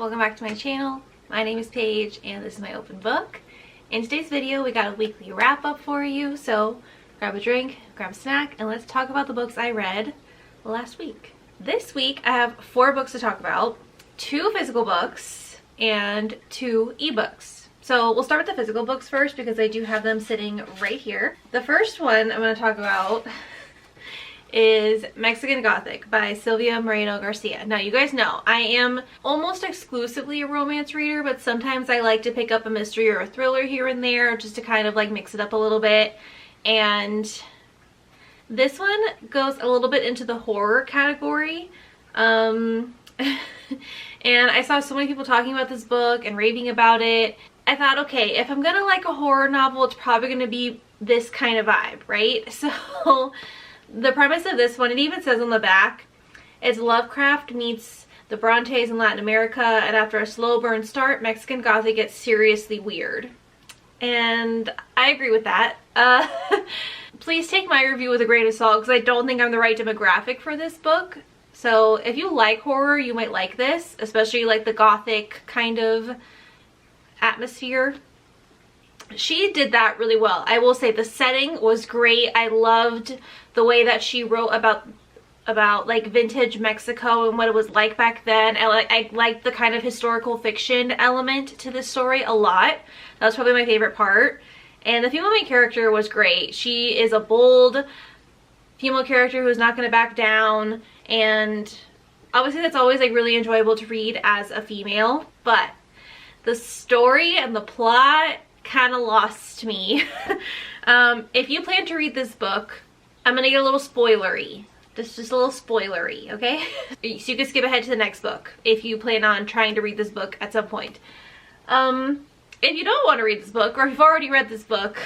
welcome back to my channel. My name is Paige and this is my open book. In today's video we got a weekly wrap up for you, so grab a drink, grab a snack, and let's talk about the books I read last week. This week I have 4 books to talk about, 2 physical books and 2 ebooks. So we'll start with the physical books first because I do have them sitting right here. The first one I'm going to talk about is Mexican Gothic by Sylvia Moreno-Garcia. Now you guys know I am almost exclusively a romance reader, but sometimes I like to pick up a mystery or a thriller here and there just to kind of like mix it up a little bit. And this one goes a little bit into the horror category. And I saw so many people talking about this book and raving about it. I thought, okay, if I'm gonna like a horror novel, it's probably gonna be this kind of vibe, right? So the premise of this one, it even says on the back, it's Lovecraft meets the Brontes in Latin America, and after a slow burn start, Mexican Gothic gets seriously weird. And I agree with that. Please take my review with a grain of salt because I don't think I'm the right demographic for this book. So if you like horror, you might like this, especially like the Gothic kind of atmosphere. She did that really well. I will say the setting was great. I loved the way that she wrote about like vintage Mexico and what it was like back then. I liked the kind of historical fiction element to this story a lot. That was probably my favorite part. And the female main character was great. She is a bold female character who's not going to back down, and obviously that's always like really enjoyable to read as a female, but the story and the plot kind of lost me. If you plan to read this book, I'm gonna get a little spoilery. Just a little spoilery, okay? So you can skip ahead to the next book if you plan on trying to read this book at some point. If you don't want to read this book, or if you've already read this book,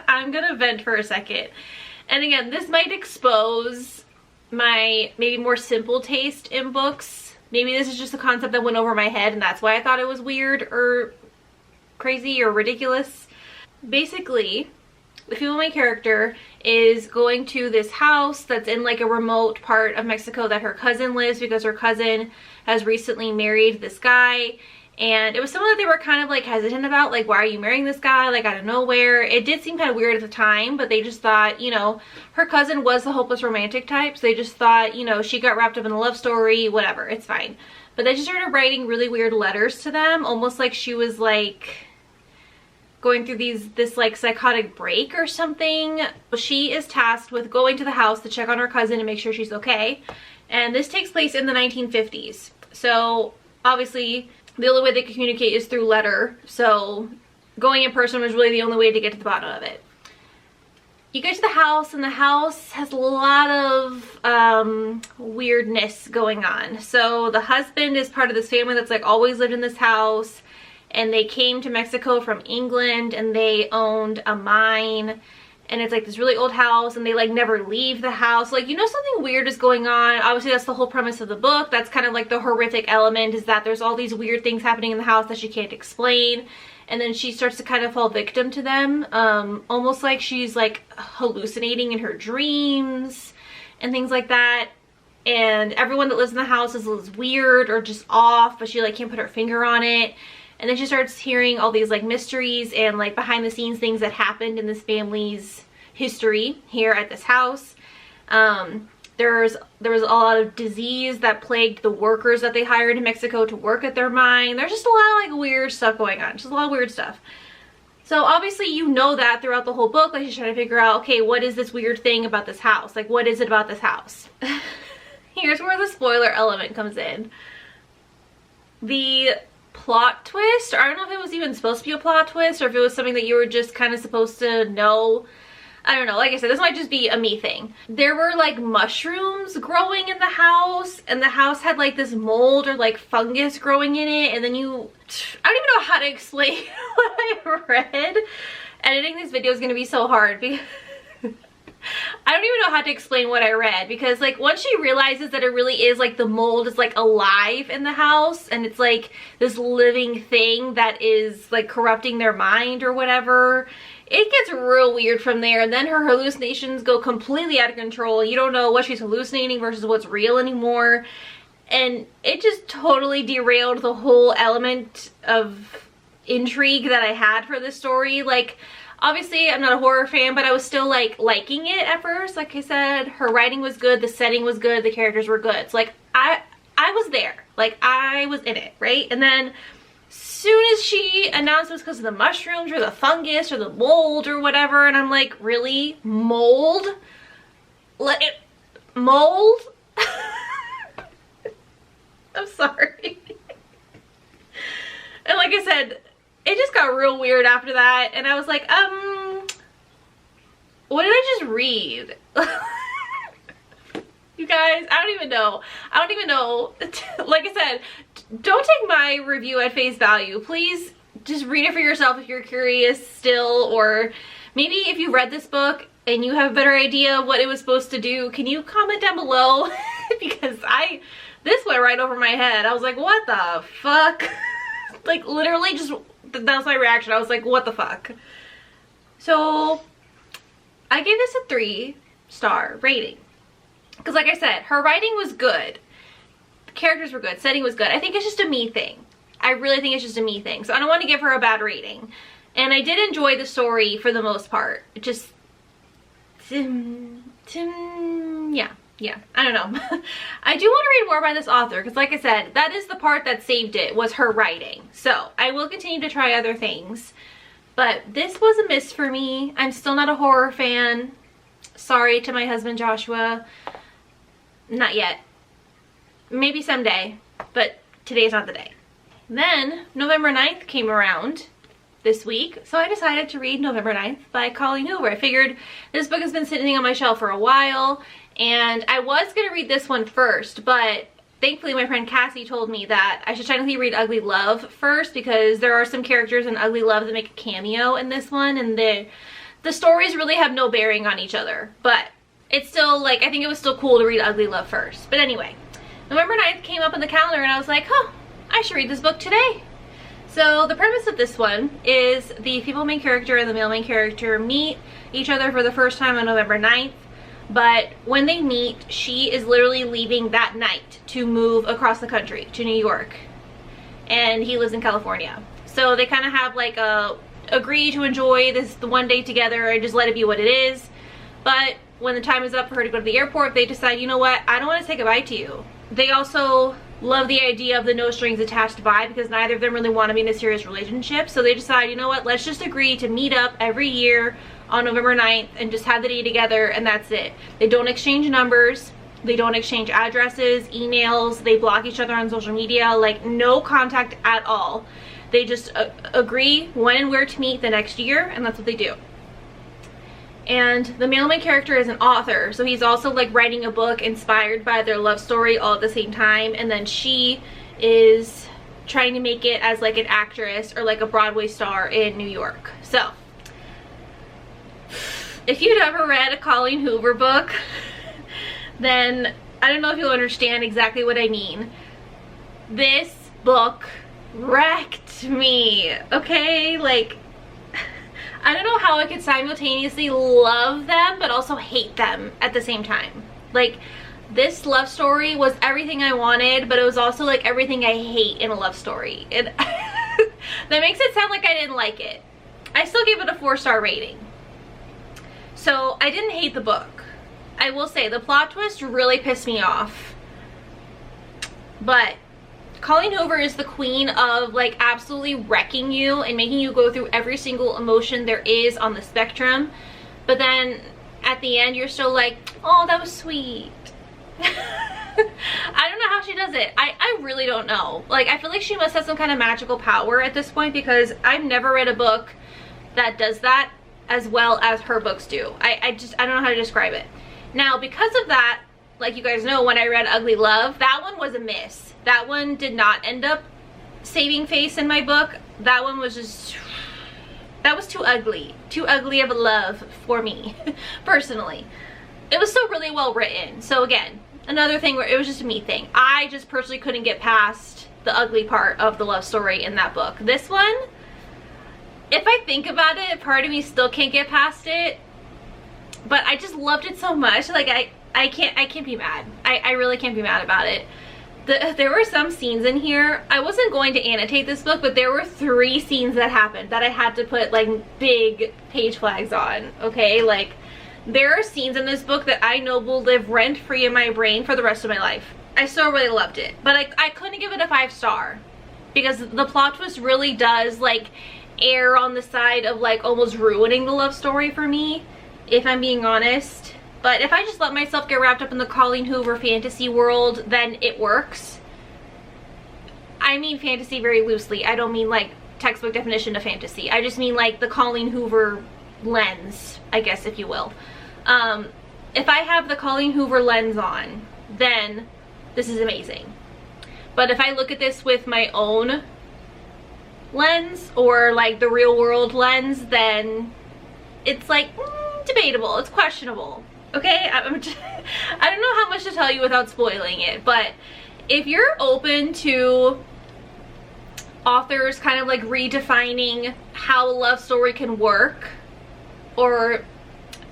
I'm gonna vent for a second. And again, this might expose my maybe more simple taste in books. Maybe this is just a concept that went over my head and that's why I thought it was weird or crazy or ridiculous. Basically, the female main character is going to this house that's in like a remote part of Mexico that her cousin lives, because her cousin has recently married this guy, and it was something that they were kind of like hesitant about, like, why are you marrying this guy like out of nowhere? It did seem kind of weird at the time, but they just thought, you know, her cousin was the hopeless romantic type, so they just thought, you know, she got wrapped up in a love story, whatever, it's fine. But then she started writing really weird letters to them, almost like she was like going through this like psychotic break or something. She is tasked with going to the house to check on her cousin and make sure she's okay. And this takes place in the 1950s. So obviously the only way they could communicate is through letter. So going in person was really the only way to get to the bottom of it. You get to the house, and the house has a lot of weirdness going on. So the husband is part of this family that's like always lived in this house, and they came to Mexico from England, and they owned a mine, and it's like this really old house, and they like never leave the house. Like, you know, something weird is going on. Obviously that's the whole premise of the book. That's kind of like the horrific element, is that there's all these weird things happening in the house that she can't explain, and then she starts to kind of fall victim to them, almost like she's like hallucinating in her dreams and things like that. And everyone that lives in the house is weird or just off, but she like can't put her finger on it. And then she starts hearing all these like mysteries and like behind the scenes things that happened in this family's history here at this house. There was a lot of disease that plagued the workers that they hired in Mexico to work at their mine. There's just a lot of like weird stuff going on. Just a lot of weird stuff. So obviously you know that throughout the whole book, like she's trying to figure out, okay, what is this weird thing about this house? Like, what is it about this house? Here's where the spoiler element comes in. The plot twist, or I don't know if it was even supposed to be a plot twist, or if it was something that you were just kind of supposed to know. I don't know. Like I said, this might just be a me thing. There were like mushrooms growing in the house, and the house had like this mold or like fungus growing in it, and then I don't even know how to explain what I read. Editing this video is going to be so hard because I don't even know how to explain what I read, because like once she realizes that it really is like the mold is like alive in the house, and it's like this living thing that is like corrupting their mind or whatever, it gets real weird from there. And then her hallucinations go completely out of control. You don't know what she's hallucinating versus what's real anymore. and it just totally derailed the whole element of intrigue that I had for this story. Like, obviously I'm not a horror fan, but I was still like liking it at first. Like I said, her writing was good, the setting was good, the characters were good. So like I was there, like I was in it, right? And then soon as she announced it was because of the mushrooms or the fungus or the mold or whatever, and I'm like, really? Mold? Mold? I'm sorry. And like I said, it just got real weird after that, and I was like, what did I just read? You guys, I don't even know. Like I said, don't take my review at face value. Please just read it for yourself if you're curious still, or maybe if you read this book and you have a better idea of what it was supposed to do, can you comment down below? Because this went right over my head. I was like, what the fuck? Like, literally just, that was my reaction. I was like, what the fuck? So I gave this a 3-star rating. Because like I said, her writing was good. The characters were good. Setting was good. I think it's just a me thing. I really think it's just a me thing. So I don't want to give her a bad rating. And I did enjoy the story for the most part. It just, yeah, I don't know. I do want to read more by this author because like I said, that is the part that saved it, was her writing. So I will continue to try other things. But this was a miss for me. I'm still not a horror fan. Sorry to my husband Joshua. Not yet. Maybe someday, but today's not the day. Then November 9th came around this week, so I decided to read November 9th by Colleen Hoover. I figured this book has been sitting on my shelf for a while, and I was going to read this one first, but thankfully my friend Cassie told me that I should technically read Ugly Love first, because there are some characters in Ugly Love that make a cameo in this one, and the stories really have no bearing on each other. But it's still, like, I think it was still cool to read Ugly Love first. But anyway, November 9th came up on the calendar and I was like, huh, I should read this book today. So the premise of this one is the female main character and the male main character meet each other for the first time on November 9th. But when they meet, she is literally leaving that night to move across the country to New York. And he lives in California. So they kind of have like a agree to enjoy the one day together and just let it be what it is. But when the time is up for her to go to the airport, they decide, you know what, I don't want to say goodbye to you. They also love the idea of the no strings attached vibe, because neither of them really want to be in a serious relationship. So they decide, you know what, let's just agree to meet up every year on November 9th and just have the day together, and that's it. They don't exchange numbers. They don't exchange addresses, emails. They block each other on social media. Like, no contact at all. They just agree when and where to meet the next year, and that's what they do. And the male main character is an author, so he's also like writing a book inspired by their love story all at the same time. And then she is trying to make it as like an actress or like a Broadway star in New York. So if you've ever read a Colleen Hoover book, then I don't know if you'll understand exactly what I mean. This book wrecked me, okay? Like, I don't know how I could simultaneously love them but also hate them at the same time. Like, this love story was everything I wanted, but it was also like everything I hate in a love story. And that makes it sound like I didn't like it. I still gave it a 4-star rating. So I didn't hate the book. I will say the plot twist really pissed me off. But Colleen Hoover is the queen of like absolutely wrecking you and making you go through every single emotion there is on the spectrum. But then at the end you're still like, oh, that was sweet. I don't know how she does it. I really don't know. Like, I feel like she must have some kind of magical power at this point, because I've never read a book that does that as well as her books do. I don't know how to describe it. Now, because of that, like you guys know, when I read Ugly Love, that one was a miss. That one did not end up saving face in my book. That one was just, that was too ugly of a love for me, personally. It was still really well written. So again, another thing where it was just a me thing. I just personally couldn't get past the ugly part of the love story in that book. This one, if I think about it, part of me still can't get past it. But I just loved it so much. Like, I can't be mad. I really can't be mad about it. There were some scenes in here. I wasn't going to annotate this book, but there were 3 scenes that happened that I had to put like big page flags on, okay? Like, there are scenes in this book that I know will live rent-free in my brain for the rest of my life. I still really loved it, but I couldn't give it a 5-star because the plot twist really does like err on the side of like almost ruining the love story for me, if I'm being honest. But if I just let myself get wrapped up in the Colleen Hoover fantasy world, then it works. I mean fantasy very loosely. I don't mean like textbook definition of fantasy. I just mean like the Colleen Hoover lens, I guess, if you will. If I have the Colleen Hoover lens on, then this is amazing. But if I look at this with my own lens or like the real world lens, then it's like debatable. It's questionable. Okay, I don't know how much to tell you without spoiling it, but if you're open to authors kind of like redefining how a love story can work, or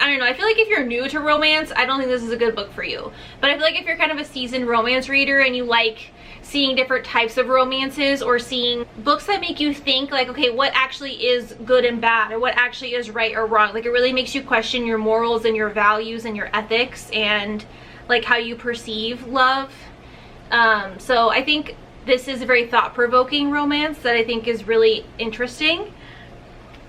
I don't know, I feel like if you're new to romance, I don't think this is a good book for you. But I feel like if you're kind of a seasoned romance reader and you like seeing different types of romances or seeing books that make you think like, okay, what actually is good and bad, or what actually is right or wrong, like it really makes you question your morals and your values and your ethics and like how you perceive love. So I think this is a very thought-provoking romance that I think is really interesting.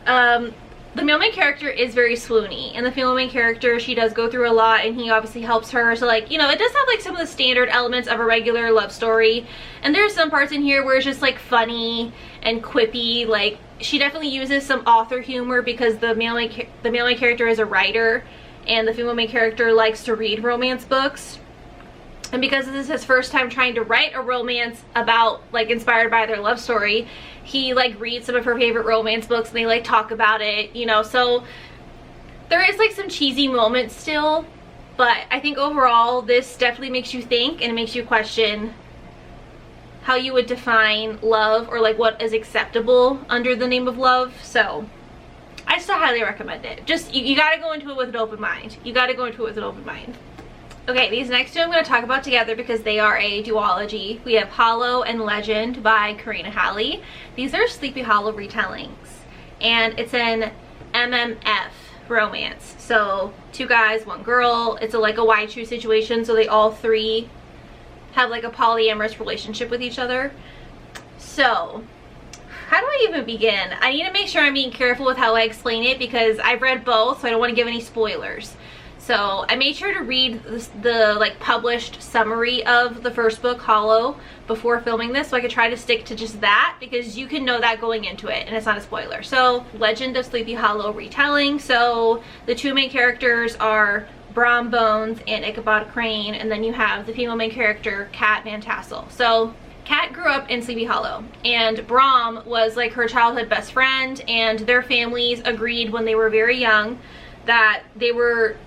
The male main character is very swoony, and the female main character, she does go through a lot, and he obviously helps her. So like, you know, it does have like some of the standard elements of a regular love story, and there's some parts in here where it's just like funny and quippy. Like, she definitely uses some author humor because the male main character is a writer and the female main character likes to read romance books. And because this is his first time trying to write a romance about, like, inspired by their love story, he, like, reads some of her favorite romance books and they, like, talk about it, you know. So there is, like, some cheesy moments still, but I think overall this definitely makes you think and it makes you question how you would define love, or, like, what is acceptable under the name of love. So I still highly recommend it. Just, you gotta go into it with an open mind. You gotta go into it with an open mind. Okay, these next 2 I'm going to talk about together because they are a duology. We have Hollow and Legend by Karina Halley. These are Sleepy Hollow retellings, and it's an MMF romance. So 2 guys, 1 girl. It's like a Y2 situation, so they all 3 have like a polyamorous relationship with each other. So how do I even begin? I need to make sure I'm being careful with how I explain it because I've read both, so I don't want to give any spoilers. So I made sure to read the like published summary of the first book, Hollow, before filming this, so I could try to stick to just that because you can know that going into it and it's not a spoiler. So Legend of Sleepy Hollow retelling. So the 2 main characters are Brom Bones and Ichabod Crane, and then you have the female main character, Kat Van Tassel. So Kat grew up in Sleepy Hollow, and Brom was like her childhood best friend, and their families agreed when they were very young that they were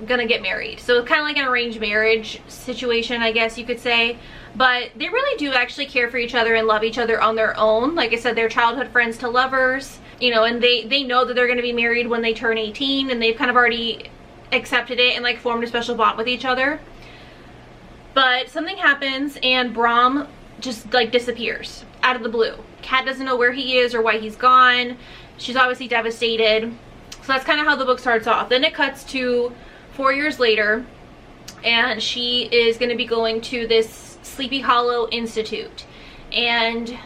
gonna get married. So kind of like an arranged marriage situation, I guess you could say. But they really do actually care for each other and love each other on their own. Like I said, they're childhood friends to lovers, you know, and they know that they're going to be married when they turn 18, and they've kind of already accepted it and like formed a special bond with each other. But something happens and Brom just like disappears out of the blue. Kat doesn't know where he is or why he's gone. She's obviously devastated. So that's kind of how the book starts off. Then it cuts to 4 years later, and she is going to be going to this Sleepy Hollow Institute. And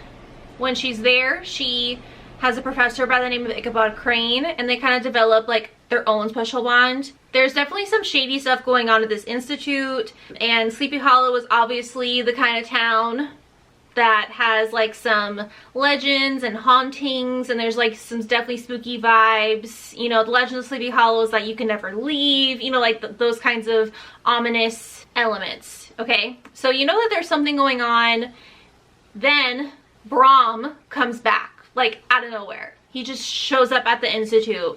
when she's there, she has a professor by the name of Ichabod Crane, and they kind of develop like their own special bond. There's definitely some shady stuff going on at this institute, and Sleepy Hollow is obviously the kind of town that has like some legends and hauntings, and there's like some definitely spooky vibes. You know, the legend of Sleepy Hollow is that you can never leave, you know, like those kinds of ominous elements. Okay, so you know that there's something going on. Then Brom comes back like out of nowhere. He just shows up at the institute,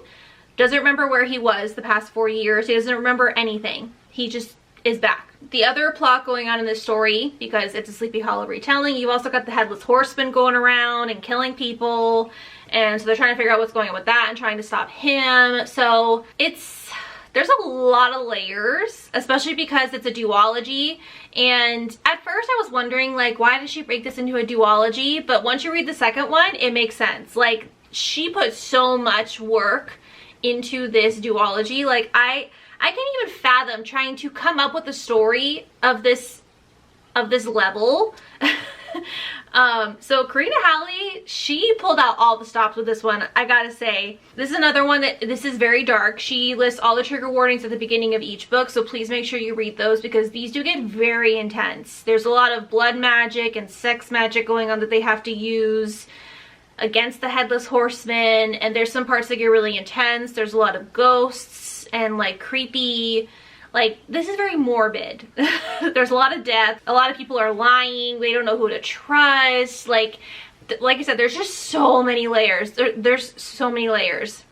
doesn't remember where he was the past 4 years. He doesn't remember anything. He just is back. The other plot going on in this story, because it's a Sleepy Hollow retelling, you've also got the Headless Horseman going around and killing people, and so they're trying to figure out what's going on with that and trying to stop him. So it's there's a lot of layers, especially because it's a duology. And at first I was wondering, like, why did she break this into a duology? But once you read the second one, it makes sense. Like, she put so much work into this duology. Like, I can't even fathom trying to come up with a story of this level. So Karina Halley, she pulled out all the stops with this one, I gotta say. This is another one that, this is very dark. She lists all the trigger warnings at the beginning of each book, so please make sure you read those because these do get very intense. There's a lot of blood magic and sex magic going on that they have to use against the Headless Horseman, and there's some parts that get really intense. There's a lot of ghosts and like creepy, like, this is very morbid. There's a lot of death. A lot of people are lying. They don't know who to trust. Like I said, there's just so many layers. There's so many layers.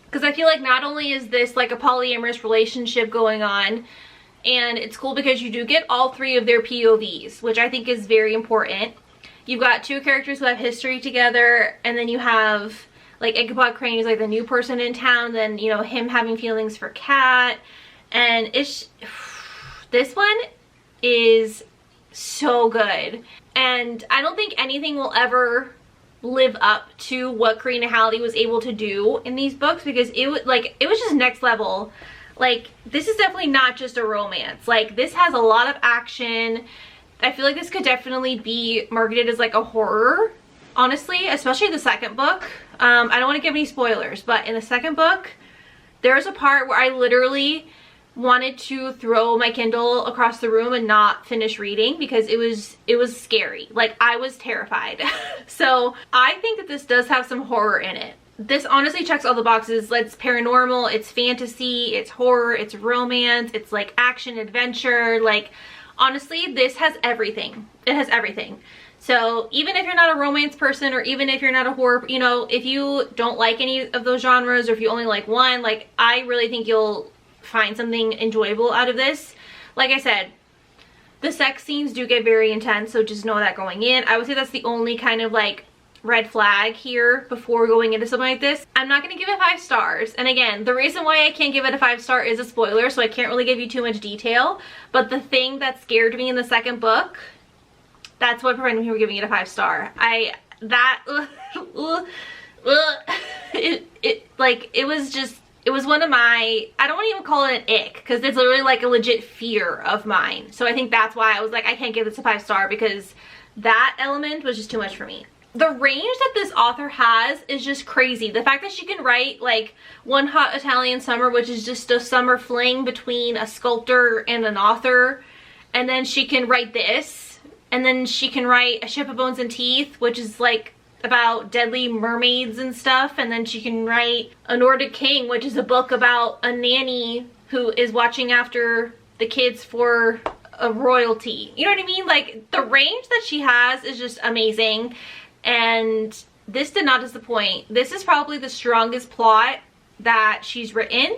Because I feel like not only is this like a polyamorous relationship going on, and it's cool because you do get all three of their POVs, which I think is very important. You've got two characters who have history together, and then you have like Ichabod Crane, who's like the new person in town, then, you know, him having feelings for Kat. And it's, this one is so good. And I don't think anything will ever live up to what Karina Halley was able to do in these books, because it was like, it was just next level. Like, this is definitely not just a romance. Like, this has a lot of action. I feel like this could definitely be marketed as like a horror, honestly, especially the second book. I don't want to give any spoilers, but in the second book, there's a part where I literally wanted to throw my Kindle across the room and not finish reading because it was scary. Like, I was terrified. So I think that this does have some horror in it. This honestly checks all the boxes. It's paranormal, it's fantasy, it's horror, it's romance, it's like action adventure. Like, honestly, this has everything. It has everything. So even if you're not a romance person, or even if you're not a horror, you know, if you don't like any of those genres, or if you only like one, like, I really think you'll find something enjoyable out of this. Like I said, the sex scenes do get very intense, so just know that going in. I would say that's the only kind of like red flag here before going into something like this. I'm not going to give it 5 stars. And again, the reason why I can't give it a 5-star is a spoiler, so I can't really give you too much detail. But the thing that scared me in the second book, that's what prevented me from giving it a 5-star. It was one of my, I don't want to even call it an ick, because it's literally like a legit fear of mine. So I think that's why I was like, I can't give this a 5-star, because that element was just too much for me. The range that this author has is just crazy. The fact that she can write like One Hot Italian Summer, which is just a summer fling between a sculptor and an author, and then she can write this, and then she can write A Ship of Bones and Teeth, which is like about deadly mermaids and stuff, and then she can write A Nordic King, which is a book about a nanny who is watching after the kids for a royalty. You know what I mean? Like, the range that she has is just amazing, and this did not disappoint. This is probably the strongest plot that she's written.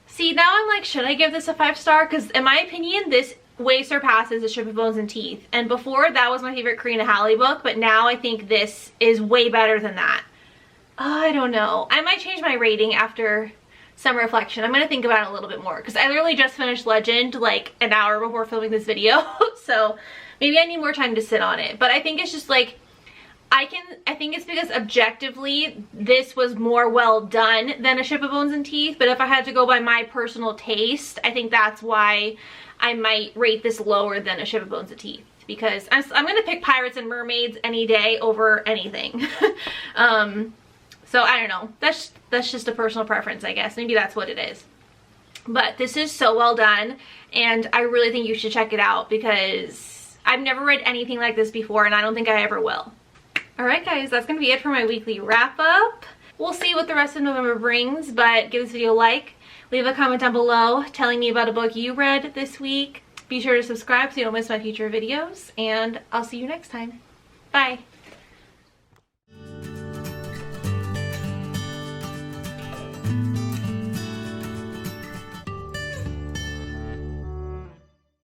See, now I'm like, should I give this a 5-star? Because in my opinion, this way surpasses A Ship of Bones and Teeth. And before, that was my favorite Karina Halley book, but now I think this is way better than that. I don't know. I might change my rating after some reflection. I'm going to think about it a little bit more, because I literally just finished Legend like an hour before filming this video. So maybe I need more time to sit on it. But I think it's just like, I think it's because objectively this was more well done than A Ship of Bones and Teeth. But if I had to go by my personal taste, I think that's why I might rate this lower than A Ship of Bones and Teeth, because I'm gonna pick pirates and mermaids any day over anything. So I don't know, that's just a personal preference, I guess. Maybe that's what it is. But this is so well done, and I really think you should check it out, because I've never read anything like this before, and I don't think I ever will. Alright guys, that's gonna be it for my weekly wrap up. We'll see what the rest of November brings, but give this video a like. Leave a comment down below telling me about a book you read this week. Be sure to subscribe so you don't miss my future videos, and I'll see you next time. Bye!